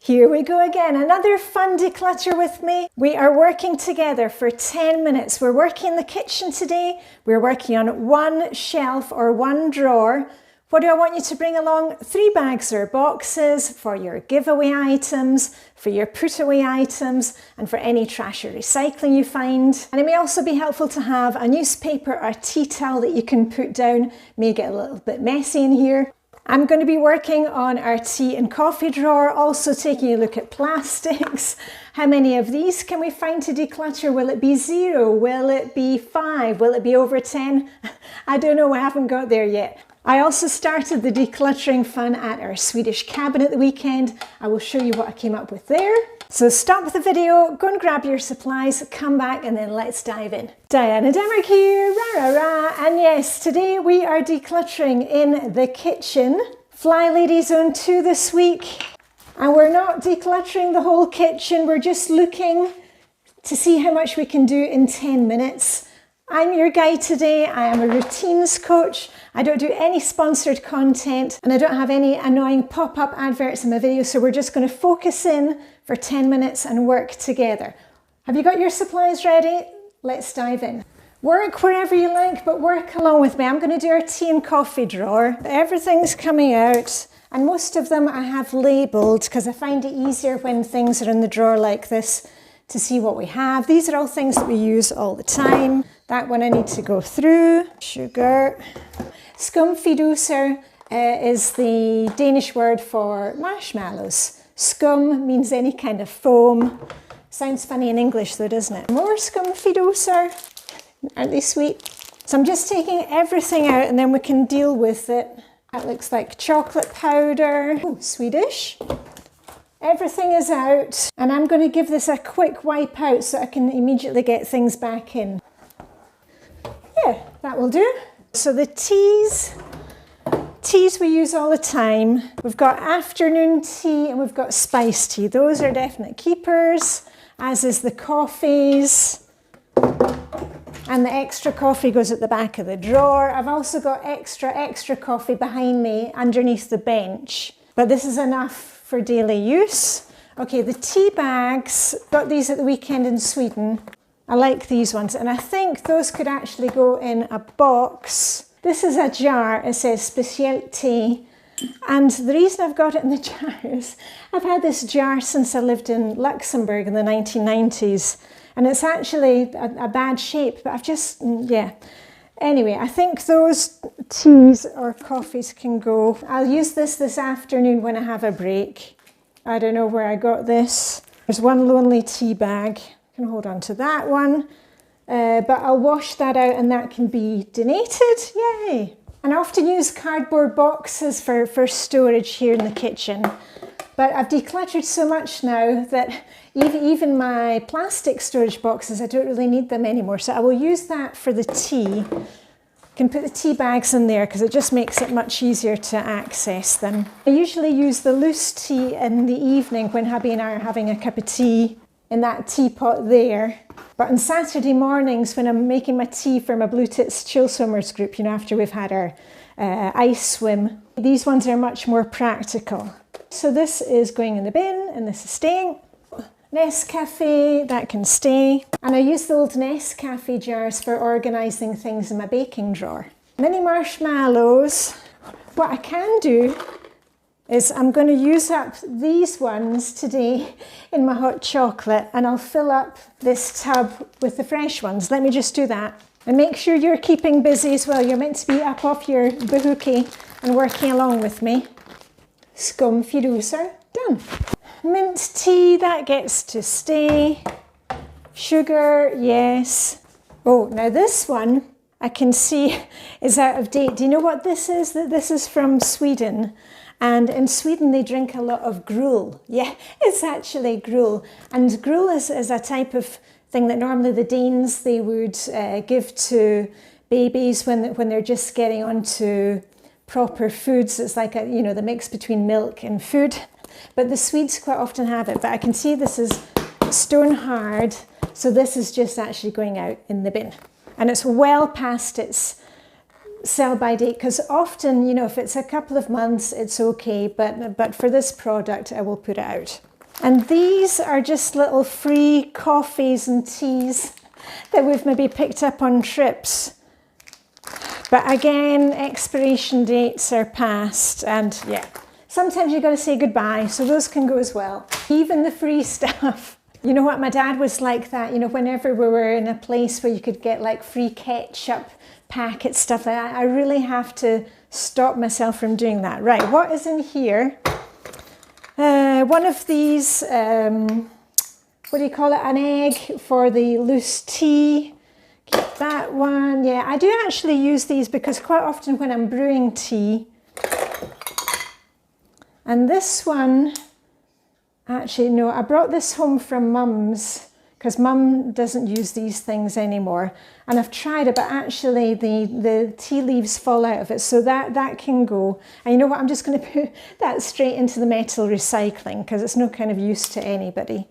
Here we go again, another fun declutter with me. We are working together for 10 minutes. We're working in the kitchen today. We're working on one shelf or one drawer. What do I want you to bring along? 3 bags or boxes for your giveaway items, for your put away items, and for any trash or recycling you find. And it may also be helpful to have a newspaper or tea towel that you can put down. May get a little bit messy in here. I'm going to be working on our tea and coffee drawer, also taking a look at plastics. How many of these can we find to declutter? Will it be 0? Will it be 5? Will it be over 10? I don't know, I haven't got there yet. I also started the decluttering fun at our Swedish cabin at the weekend. I will show you what I came up with there. So stop the video, go and grab your supplies, come back and then let's dive in. Diane and Denmark here, rah rah rah. And yes, today we are decluttering in the kitchen. Flylady Zone 2 this week. And we're not decluttering the whole kitchen, we're just looking to see how much we can do in 10 minutes. I'm your guide today. I am a routines coach. I don't do any sponsored content and I don't have any annoying pop-up adverts in my videos, so we're just going to focus in for 10 minutes and work together. Have you got your supplies ready? Let's dive in. Work wherever you like, but work along with me. I'm going to do our tea and coffee drawer. Everything's coming out and most of them I have labelled because I find it easier when things are in the drawer like this to see what we have. These are all things that we use all the time. That one I need to go through. Sugar. Skumfiduser is the Danish word for marshmallows. Skum means any kind of foam. Sounds funny in English though, doesn't it? More skumfiduser. Aren't they sweet? So I'm just taking everything out and then we can deal with it. That looks like chocolate powder. Oh, Swedish. Everything is out and I'm going to give this a quick wipe out so I can immediately get things back in. Yeah, that will do. So the teas we use all the time. We've got afternoon tea and we've got spice tea. Those are definite keepers, as is the coffees. And the extra coffee goes at the back of the drawer. I've also got extra coffee behind me underneath the bench, but this is enough for daily use. Okay, the tea bags, got these at the weekend in Sweden. I like these ones and I think those could actually go in a box. This is a jar, it says special tea. And the reason I've got it in the jar is I've had this jar since I lived in Luxembourg in the 1990s. And it's actually a bad shape, but I've just, yeah. Anyway, I think those teas or coffees can go. I'll use this afternoon when I have a break. I don't know where I got this. There's one lonely tea bag. I can hold on to that one. But I'll wash that out and that can be donated. Yay! And I often use cardboard boxes for storage here in the kitchen. But I've decluttered so much now that even my plastic storage boxes, I don't really need them anymore. So I will use that for the tea. I can put the tea bags in there because it just makes it much easier to access them. I usually use the loose tea in the evening when hubby and I are having a cup of tea in that teapot there. But on Saturday mornings when I'm making my tea for my Blue Tits Chill Swimmers group, you know, after we've had our ice swim, these ones are much more practical. So this is going in the bin and this is staying. Nescafe, that can stay. And I use the old Nescafe jars for organising things in my baking drawer. Mini marshmallows. What I can do is I'm going to use up these ones today in my hot chocolate and I'll fill up this tub with the fresh ones. Let me just do that. And make sure you're keeping busy as well. You're meant to be up off your bahookie and working along with me. Skumfiduser, done. Mint tea, that gets to stay. Sugar, yes. Oh, now this one I can see is out of date. Do you know what this is? This is from Sweden. And in Sweden they drink a lot of gruel. Yeah, it's actually gruel. And gruel is a type of thing that normally the Danes, they would give to babies when they're just getting onto proper foods. It's like the mix between milk and food. But the Swedes quite often have it. But I can see this is stone hard. So this is just actually going out in the bin. And it's well past its sell by date, because often, if it's a couple of months, it's okay, but for this product, I will put it out. And these are just little free coffees and teas that we've maybe picked up on trips. But again, expiration dates are past, and yeah, sometimes you've got to say goodbye, so those can go as well. Even the free stuff. You know what, my dad was like that, you know, whenever we were in a place where you could get like free ketchup packets, stuff like that, I really have to stop myself from doing that. Right, what is in here? One of these, what do you call it, an egg for the loose tea. Keep that one. Yeah, I do actually use these because quite often when I'm brewing tea, and this one, actually no, I brought this home from Mum's because Mum doesn't use these things anymore, and I've tried it, but actually the tea leaves fall out of it, so that can go. And you know what, I'm just going to put that straight into the metal recycling because it's no kind of use to anybody.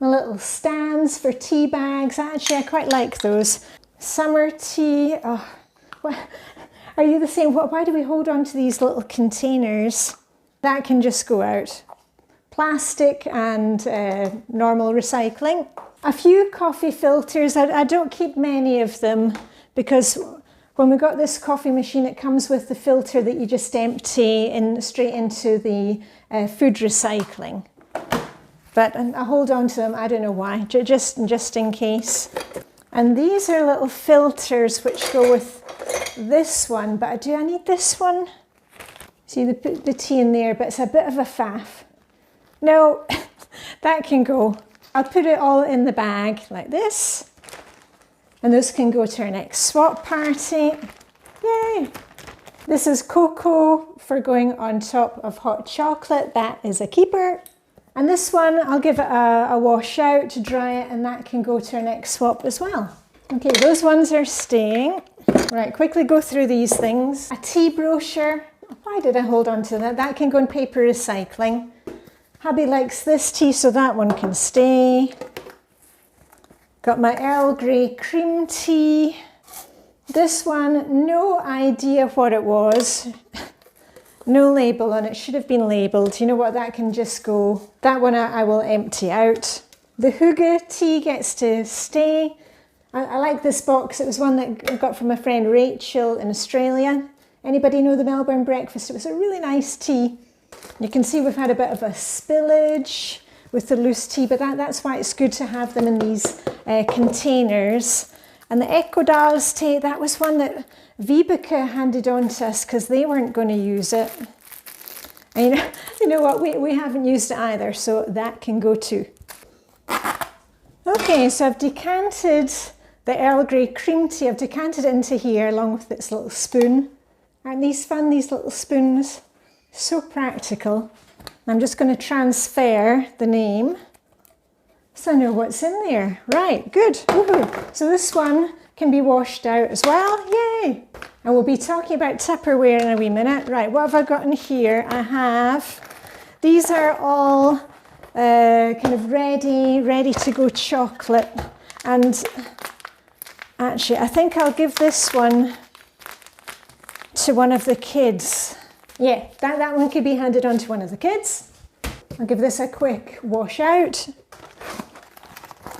My little stands for tea bags, actually I quite like those. Summer tea, oh, what, are you the same? Why do we hold on to these little containers? That can just go out. Plastic and normal recycling. A few coffee filters. I don't keep many of them because when we got this coffee machine, it comes with the filter that you just empty straight into the food recycling. But I hold on to them, I don't know why, just in case. And these are little filters which go with this one, but do I need this one? See, they put the tea in there, but it's a bit of a faff. No, that can go. I'll put it all in the bag like this. And those can go to our next swap party. Yay! This is cocoa for going on top of hot chocolate. That is a keeper. And this one, I'll give it a wash out to dry it, and that can go to our next swap as well. Okay, those ones are staying. Right, quickly go through these things. A tea brochure. Why did I hold on to that? That can go in paper recycling. Hubby likes this tea, so that one can stay. Got my Earl Grey cream tea. This one, no idea what it was. No label on it, should have been labelled. You know what, that can just go. That one I will empty out. The Hygge tea gets to stay. I like this box. It was one that I got from my friend Rachel in Australia. Anybody know the Melbourne breakfast? It was a really nice tea. You can see we've had a bit of a spillage with the loose tea, but that's why it's good to have them in these containers. And the Ekodals tea, that was one that Vibeke handed on to us because they weren't going to use it. And you know what, we haven't used it either, so that can go too. Okay, so I've decanted the Earl Grey cream tea. I've decanted it into here along with its little spoon. Aren't these fun, these little spoons? So practical. I'm just going to transfer the name so I know what's in there. Right, good. Woohoo. So this one can be washed out as well. Yay! And we'll be talking about Tupperware in a wee minute. Right, what have I got in here? I have, these are all kind of ready to go chocolate. And actually, I think I'll give this one to one of the kids. Yeah, that one could be handed on to one of the kids. I'll give this a quick wash out.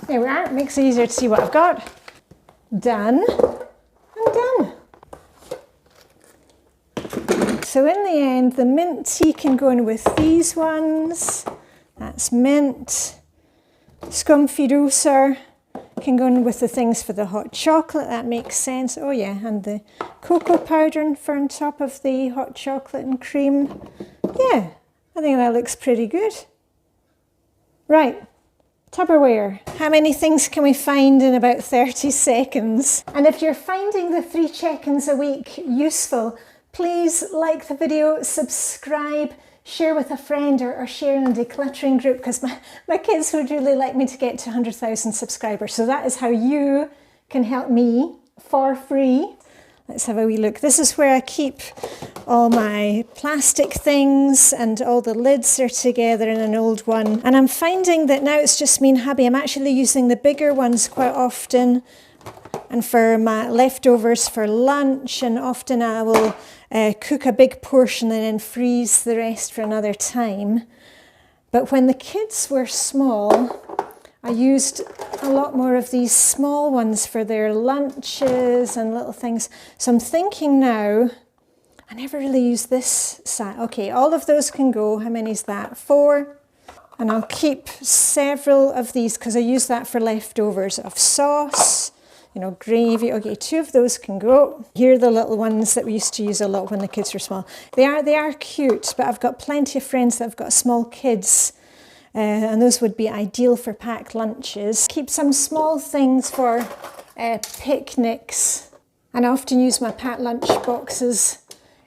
There we are, it makes it easier to see what I've got. Done and done. So in the end, the mint tea can go in with these ones. That's mint. Skumfiduser can go in with the things for the hot chocolate. That makes sense. Oh yeah, and the cocoa powder for on top of the hot chocolate and cream. Yeah, I think that looks pretty good. Right, Tupperware. How many things can we find in about 30 seconds? And if you're finding the 3 check-ins a week useful, please like the video, subscribe, share with a friend, or share in a decluttering group, because my kids would really like me to get to 100,000 subscribers. So that is how you can help me for free. Let's have a wee look. This is where I keep all my plastic things, and all the lids are together in an old one. And I'm finding that now it's just me and hubby. I'm actually using the bigger ones quite often, and for my leftovers for lunch, and often I will cook a big portion and then freeze the rest for another time. But when the kids were small, I used a lot more of these small ones for their lunches and little things. So I'm thinking now, I never really use this side. Okay, all of those can go. How many is that? 4. And I'll keep several of these because I use that for leftovers of sauce, you know, gravy. Okay, 2 of those can go. Here are the little ones that we used to use a lot when the kids were small. They are cute, but I've got plenty of friends that have got small kids. And those would be ideal for packed lunches. Keep some small things for picnics. And I often use my packed lunch boxes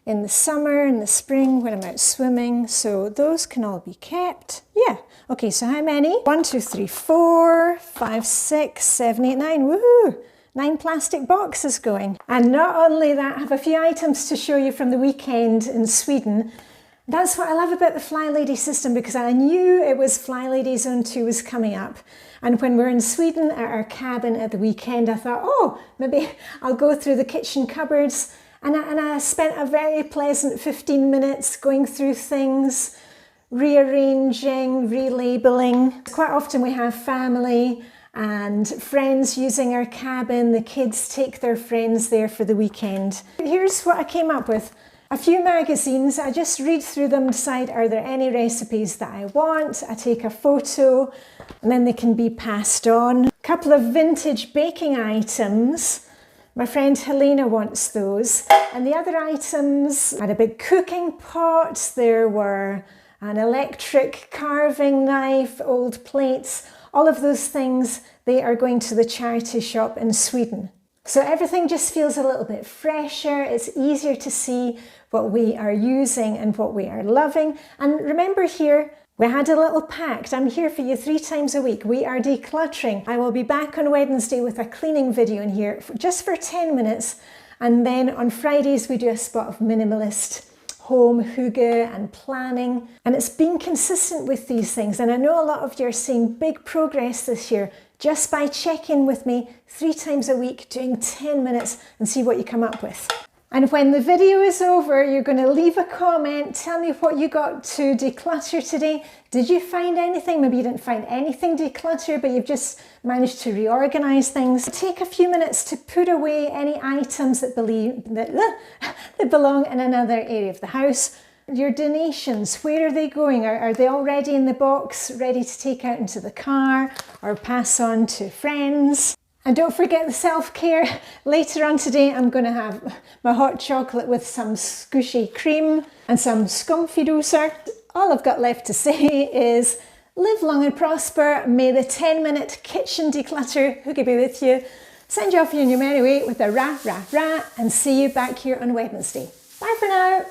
in the summer, in the spring, when I'm out swimming. So those can all be kept. Yeah. Okay, so how many? 1, 2, 3, 4, 5, 6, 7, 8, 9. Woohoo! 9 plastic boxes going. And not only that, I have a few items to show you from the weekend in Sweden. That's what I love about the Flylady system, because I knew it was Flylady Zone 2 was coming up. And when we're in Sweden at our cabin at the weekend, I thought, oh, maybe I'll go through the kitchen cupboards. And I spent a very pleasant 15 minutes going through things, rearranging, relabeling. Quite often we have family and friends using our cabin. The kids take their friends there for the weekend. Here's what I came up with. A few magazines. I just read through them, decide are there any recipes that I want. I take a photo and then they can be passed on. A couple of vintage baking items. My friend Helena wants those. And the other items, I had a big cooking pot, there were an electric carving knife, old plates, all of those things, they are going to the charity shop in Sweden. So everything just feels a little bit fresher, it's easier to see what we are using and what we are loving. And remember here, we had a little pact. I'm here for you 3 times a week. We are decluttering. I will be back on Wednesday with a cleaning video in here just for 10 minutes. And then on Fridays, we do a spot of Minimalist Home, Hygge and planning. And it's been consistent with these things. And I know a lot of you are seeing big progress this year just by checking with me 3 times a week, doing 10 minutes and see what you come up with. And when the video is over, you're going to leave a comment, tell me what you got to declutter today. Did you find anything? Maybe you didn't find anything declutter, but you've just managed to reorganize things. Take a few minutes to put away any items that belong in another area of the house. Your donations, where are they going? Are they already in the box, ready to take out into the car or pass on to friends? And don't forget the self-care. Later on today, I'm going to have my hot chocolate with some squishy cream and some skumfidoser. All I've got left to say is live long and prosper. May the 10-minute kitchen declutter Hygge be with you. Send you off on your merry way with a rah, rah, rah, and see you back here on Wednesday. Bye for now.